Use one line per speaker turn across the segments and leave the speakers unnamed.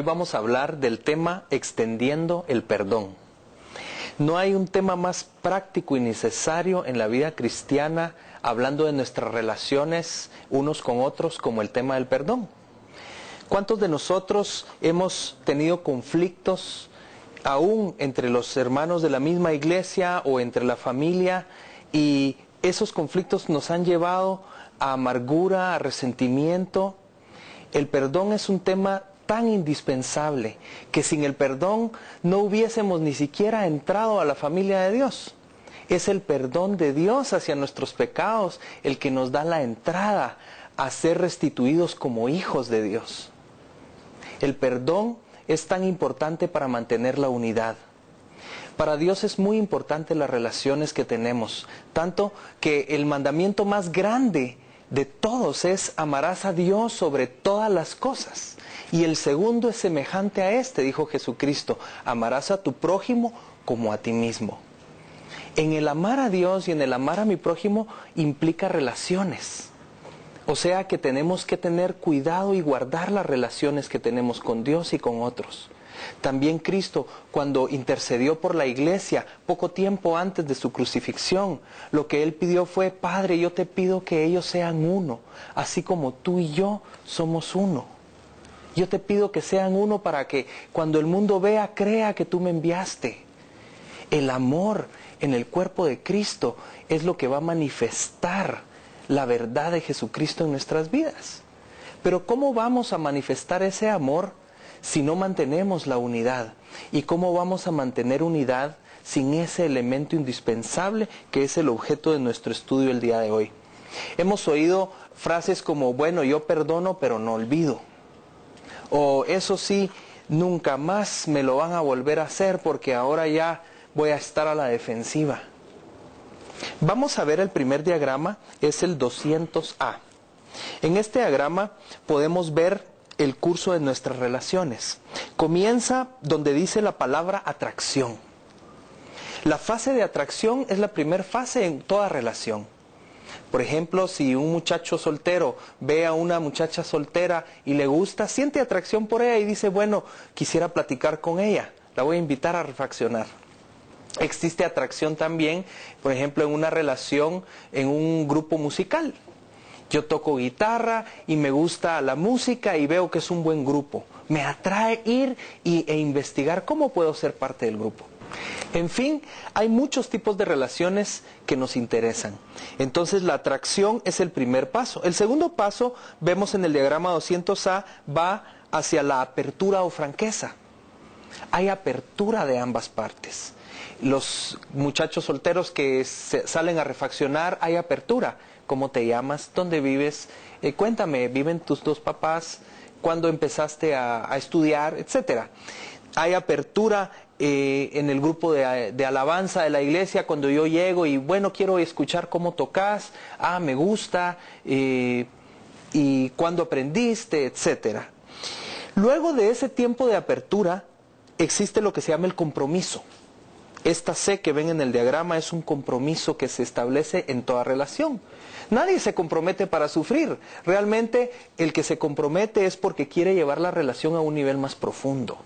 Hoy vamos a hablar del tema extendiendo el perdón. No hay un tema más práctico y necesario en la vida cristiana hablando de nuestras relaciones unos con otros como el tema del perdón. ¿Cuántos de nosotros hemos tenido conflictos aún entre los hermanos de la misma iglesia o entre la familia, y esos conflictos nos han llevado a amargura, a resentimiento? El perdón es un tema tan indispensable que sin el perdón no hubiésemos ni siquiera entrado a la familia de Dios. Es el perdón de Dios hacia nuestros pecados el que nos da la entrada a ser restituidos como hijos de Dios. El perdón es tan importante para mantener la unidad. Para Dios es muy importante las relaciones que tenemos, tanto que el mandamiento más grande de todos es: amarás a Dios sobre todas las cosas. Y el segundo es semejante a este, dijo Jesucristo: amarás a tu prójimo como a ti mismo. En el amar a Dios y en el amar a mi prójimo implica relaciones. O sea que tenemos que tener cuidado y guardar las relaciones que tenemos con Dios y con otros. También Cristo, cuando intercedió por la iglesia poco tiempo antes de su crucifixión, lo que Él pidió fue: Padre, yo te pido que ellos sean uno, así como tú y yo somos uno. Yo te pido que sean uno para que cuando el mundo vea, crea que tú me enviaste. El amor en el cuerpo de Cristo es lo que va a manifestar la verdad de Jesucristo en nuestras vidas. Pero ¿cómo vamos a manifestar ese amor si no mantenemos la unidad? ¿Y cómo vamos a mantener unidad sin ese elemento indispensable que es el objeto de nuestro estudio el día de hoy? Hemos oído frases como: bueno, yo perdono pero no olvido. O eso sí, nunca más me lo van a volver a hacer porque ahora ya voy a estar a la defensiva. Vamos a ver el primer diagrama, es el 200A. En este diagrama podemos ver el curso de nuestras relaciones. Comienza donde dice la palabra atracción. La fase de atracción es la primera fase en toda relación. Por ejemplo, si un muchacho soltero ve a una muchacha soltera y le gusta, siente atracción por ella y dice: bueno, quisiera platicar con ella, la voy a invitar a reflexionar. Existe atracción también, por ejemplo, en una relación, en un grupo musical. Yo toco guitarra y me gusta la música y veo que es un buen grupo. Me atrae ir e investigar cómo puedo ser parte del grupo. En fin, hay muchos tipos de relaciones que nos interesan. Entonces la atracción es el primer paso. El segundo paso, vemos en el diagrama 200A, va hacia la apertura o franqueza. Hay apertura de ambas partes. Los muchachos solteros que salen a refaccionar, hay apertura. ¿Cómo te llamas? ¿Dónde vives? Cuéntame, ¿viven tus dos papás? ¿Cuándo empezaste a estudiar? Etcétera. Hay apertura en el grupo de alabanza de la iglesia, cuando yo llego y bueno, quiero escuchar cómo tocas, me gusta, y cuándo aprendiste, etcétera. Luego de ese tiempo de apertura, existe lo que se llama el compromiso. Esta C que ven en el diagrama es un compromiso que se establece en toda relación. Nadie se compromete para sufrir. Realmente el que se compromete es porque quiere llevar la relación a un nivel más profundo.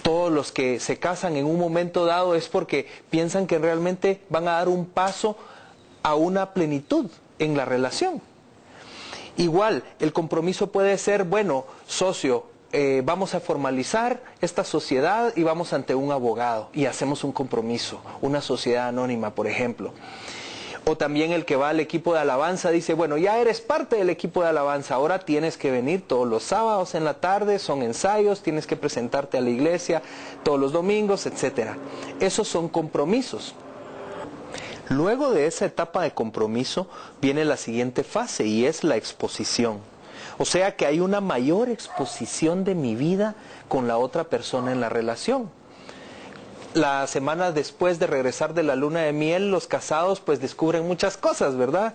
Todos los que se casan en un momento dado es porque piensan que realmente van a dar un paso a una plenitud en la relación. Igual, el compromiso puede ser: bueno, socio, vamos a formalizar esta sociedad y vamos ante un abogado y hacemos un compromiso, una sociedad anónima, por ejemplo. O también el que va al equipo de alabanza dice: bueno, ya eres parte del equipo de alabanza, ahora tienes que venir todos los sábados en la tarde, son ensayos, tienes que presentarte a la iglesia todos los domingos, etc. Esos son compromisos. Luego de esa etapa de compromiso viene la siguiente fase, y es la exposición. O sea que hay una mayor exposición de mi vida con la otra persona en la relación. La semana después de regresar de la luna de miel, los casados pues descubren muchas cosas, ¿verdad?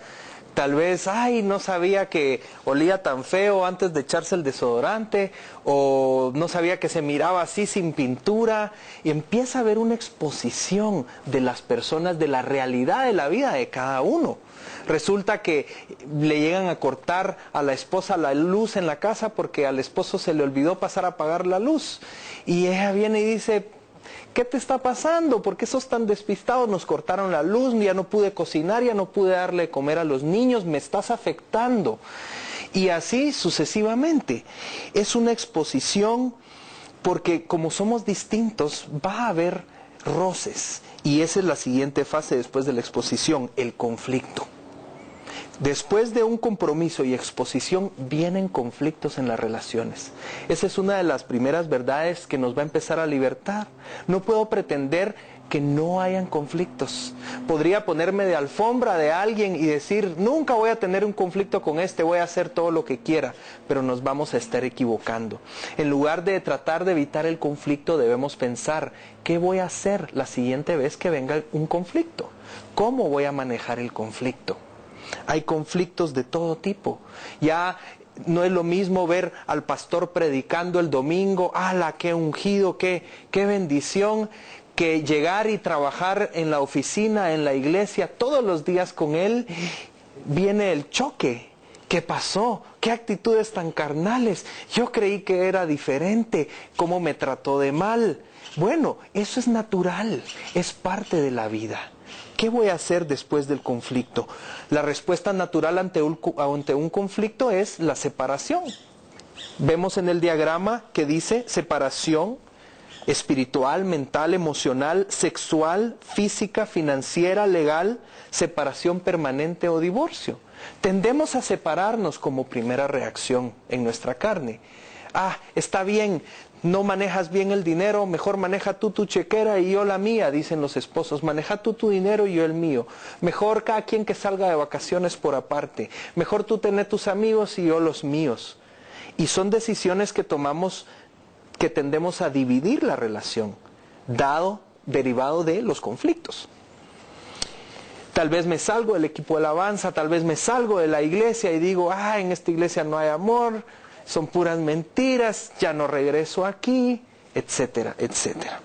Tal vez, ay, no sabía que olía tan feo antes de echarse el desodorante, o no sabía que se miraba así sin pintura, y empieza a haber una exposición de las personas, de la realidad de la vida de cada uno. Resulta que le llegan a cortar a la esposa la luz en la casa porque al esposo se le olvidó pasar a apagar la luz. Y ella viene y dice, ¿qué te está pasando? ¿Por qué sos tan despistado? Nos cortaron la luz, ya no pude cocinar, ya no pude darle de comer a los niños, me estás afectando. Y así sucesivamente. Es una exposición porque como somos distintos va a haber roces. Y esa es la siguiente fase después de la exposición, el conflicto. Después de un compromiso y exposición vienen conflictos en las relaciones. Esa es una de las primeras verdades que nos va a empezar a libertar. No puedo pretender que no hayan conflictos. Podría ponerme de alfombra de alguien y decir, nunca voy a tener un conflicto con este, voy a hacer todo lo que quiera, pero nos vamos a estar equivocando. En lugar de tratar de evitar el conflicto, debemos pensar, ¿qué voy a hacer la siguiente vez que venga un conflicto? ¿Cómo voy a manejar el conflicto? Hay conflictos de todo tipo. Ya no es lo mismo ver al pastor predicando el domingo, ¡ala, qué ungido, qué bendición! Que llegar y trabajar en la oficina, en la iglesia, todos los días con él, viene el choque. ¿Qué pasó? ¿Qué actitudes tan carnales? Yo creí que era diferente. ¿Cómo me trató de mal? Bueno, eso es natural, es parte de la vida. ¿Qué voy a hacer después del conflicto? La respuesta natural ante un conflicto es la separación. Vemos en el diagrama que dice separación espiritual, mental, emocional, sexual, física, financiera, legal, separación permanente o divorcio. Tendemos a separarnos como primera reacción en nuestra carne. Está bien, no manejas bien el dinero, mejor maneja tú tu chequera y yo la mía, dicen los esposos. Maneja tú tu dinero y yo el mío. Mejor cada quien que salga de vacaciones por aparte. Mejor tú tener tus amigos y yo los míos. Y son decisiones que tomamos, que tendemos a dividir la relación, derivado de los conflictos. Tal vez me salgo del equipo de alabanza, tal vez me salgo de la iglesia y digo, en esta iglesia no hay amor, son puras mentiras, ya no regreso aquí, etcétera, etcétera.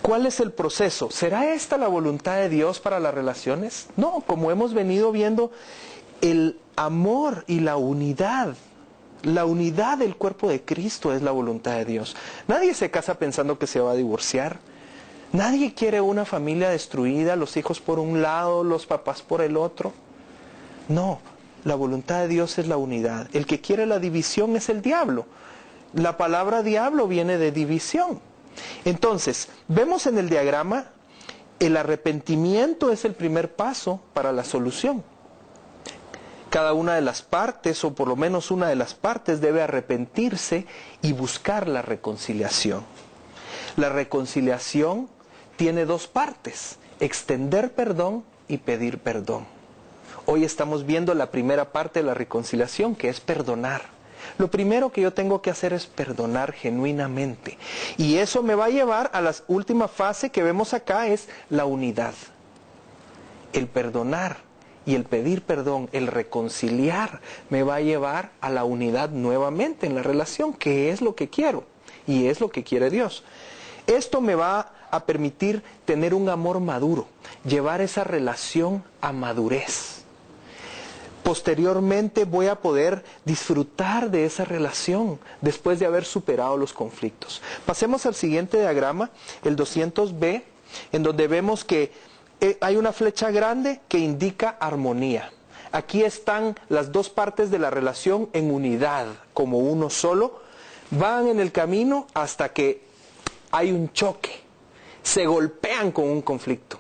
¿Cuál es el proceso? ¿Será esta la voluntad de Dios para las relaciones? No, como hemos venido viendo, el amor y la unidad del cuerpo de Cristo es la voluntad de Dios. Nadie se casa pensando que se va a divorciar. Nadie quiere una familia destruida, los hijos por un lado, los papás por el otro. No, la voluntad de Dios es la unidad. El que quiere la división es el diablo. La palabra diablo viene de división. Entonces, vemos en el diagrama, el arrepentimiento es el primer paso para la solución. Cada una de las partes, o por lo menos una de las partes, debe arrepentirse y buscar la reconciliación. La reconciliación tiene dos partes, extender perdón y pedir perdón. Hoy estamos viendo la primera parte de la reconciliación, que es perdonar. Lo primero que yo tengo que hacer es perdonar genuinamente. Y eso me va a llevar a la última fase que vemos acá, es la unidad. El perdonar y el pedir perdón, el reconciliar, me va a llevar a la unidad nuevamente en la relación, que es lo que quiero y es lo que quiere Dios. Esto me va a permitir tener un amor maduro, llevar esa relación a madurez. Posteriormente voy a poder disfrutar de esa relación después de haber superado los conflictos. Pasemos al siguiente diagrama, el 200B, en donde vemos que hay una flecha grande que indica armonía. Aquí están las dos partes de la relación en unidad, como uno solo. Van en el camino hasta que hay un choque, se golpean con un conflicto.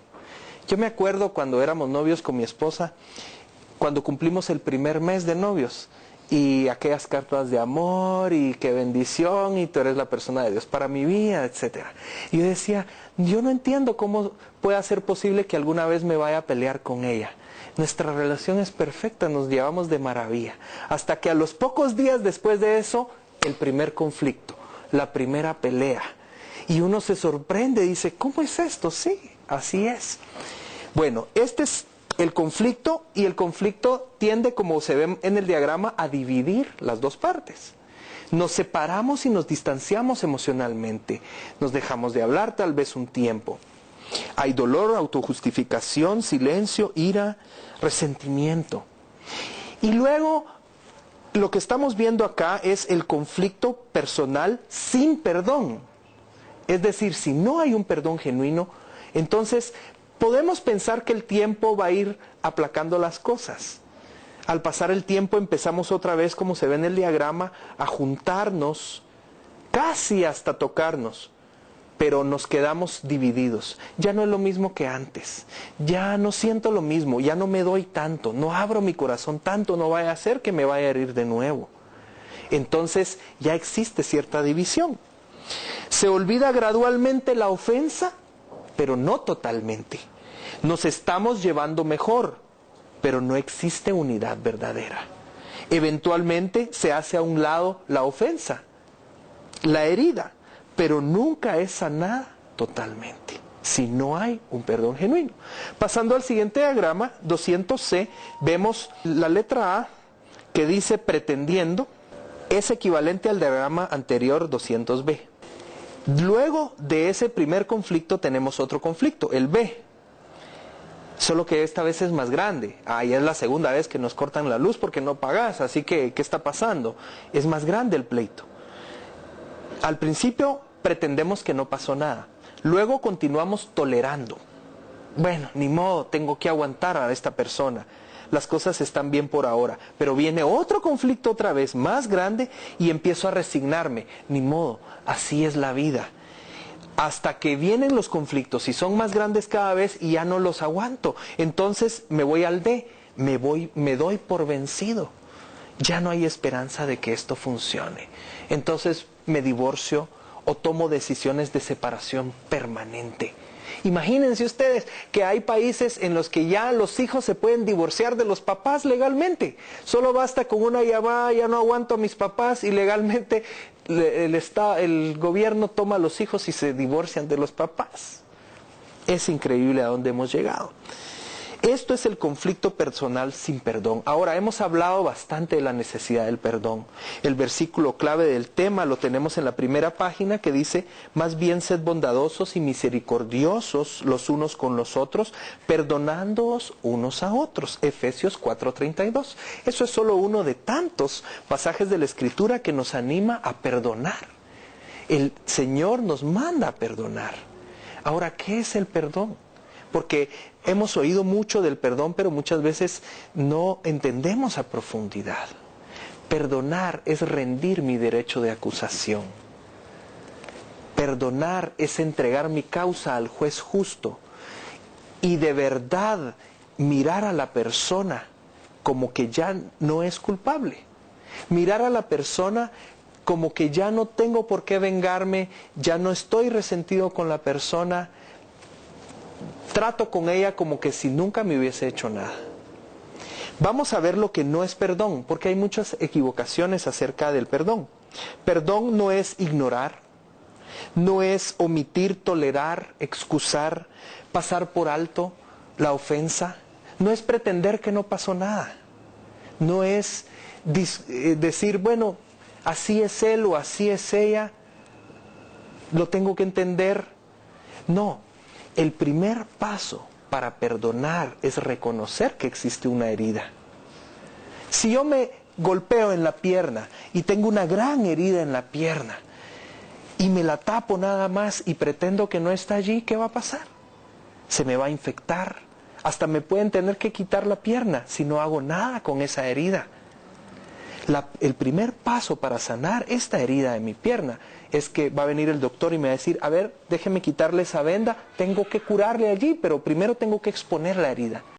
Yo me acuerdo cuando éramos novios con mi esposa, cuando cumplimos el primer mes de novios, y aquellas cartas de amor, y qué bendición, y tú eres la persona de Dios para mi vida, etc. Y yo decía, yo no entiendo cómo puede ser posible que alguna vez me vaya a pelear con ella. Nuestra relación es perfecta, nos llevamos de maravilla. Hasta que a los pocos días después de eso, el primer conflicto, la primera pelea. Y uno se sorprende, dice, ¿cómo es esto? Sí, así es. Bueno, este es el conflicto, y el conflicto tiende, como se ve en el diagrama, a dividir las dos partes. Nos separamos y nos distanciamos emocionalmente. Nos dejamos de hablar tal vez un tiempo. Hay dolor, autojustificación, silencio, ira, resentimiento. Y luego, lo que estamos viendo acá es el conflicto personal sin perdón. Es decir, si no hay un perdón genuino, entonces podemos pensar que el tiempo va a ir aplacando las cosas. Al pasar el tiempo empezamos otra vez, como se ve en el diagrama, a juntarnos, casi hasta tocarnos, pero nos quedamos divididos. Ya no es lo mismo que antes, ya no siento lo mismo, ya no me doy tanto, no abro mi corazón tanto, no vaya a ser que me vaya a herir de nuevo. Entonces ya existe cierta división. Se olvida gradualmente la ofensa, pero no totalmente. Nos estamos llevando mejor, pero no existe unidad verdadera. Eventualmente se hace a un lado la ofensa, la herida, pero nunca es sanada totalmente, si no hay un perdón genuino. Pasando al siguiente diagrama, 200C, vemos la letra A que dice pretendiendo, es equivalente al diagrama anterior 200B. Luego de ese primer conflicto tenemos otro conflicto, el B. Solo que esta vez es más grande. Ya es la segunda vez que nos cortan la luz porque no pagas, así que ¿qué está pasando? Es más grande el pleito. Al principio pretendemos que no pasó nada. Luego continuamos tolerando. Bueno, ni modo, tengo que aguantar a esta persona. Las cosas están bien por ahora. Pero viene otro conflicto otra vez, más grande, y empiezo a resignarme. Ni modo, así es la vida. Hasta que vienen los conflictos y son más grandes cada vez y ya no los aguanto. Entonces me voy al D, me doy por vencido. Ya no hay esperanza de que esto funcione. Entonces me divorcio o tomo decisiones de separación permanente. Imagínense ustedes que hay países en los que ya los hijos se pueden divorciar de los papás legalmente. Solo basta con una llamada, ya no aguanto a mis papás, y legalmente el gobierno toma a los hijos y se divorcian de los papás. Es increíble a dónde hemos llegado. Esto es el conflicto personal sin perdón. Ahora, hemos hablado bastante de la necesidad del perdón. El versículo clave del tema lo tenemos en la primera página, que dice: más bien sed bondadosos y misericordiosos los unos con los otros, perdonándoos unos a otros. Efesios 4:32. Eso es solo uno de tantos pasajes de la Escritura que nos anima a perdonar. El Señor nos manda a perdonar. Ahora, ¿qué es el perdón? Porque hemos oído mucho del perdón, pero muchas veces no entendemos a profundidad. Perdonar es rendir mi derecho de acusación. Perdonar es entregar mi causa al juez justo y de verdad mirar a la persona como que ya no es culpable. Mirar a la persona como que ya no tengo por qué vengarme, ya no estoy resentido con la persona. Trato con ella como que si nunca me hubiese hecho nada. Vamos a ver lo que no es perdón, porque hay muchas equivocaciones acerca del perdón. Perdón no es ignorar, no es omitir, tolerar, excusar, pasar por alto la ofensa, no es pretender que no pasó nada, no es decir, bueno, así es él o así es ella, lo tengo que entender. No. El primer paso para perdonar es reconocer que existe una herida. Si yo me golpeo en la pierna y tengo una gran herida en la pierna y me la tapo nada más y pretendo que no está allí, ¿qué va a pasar? Se me va a infectar. Hasta me pueden tener que quitar la pierna si no hago nada con esa herida. El primer paso para sanar esta herida de mi pierna es que va a venir el doctor y me va a decir: a ver, déjeme quitarle esa venda, tengo que curarle allí, pero primero tengo que exponer la herida.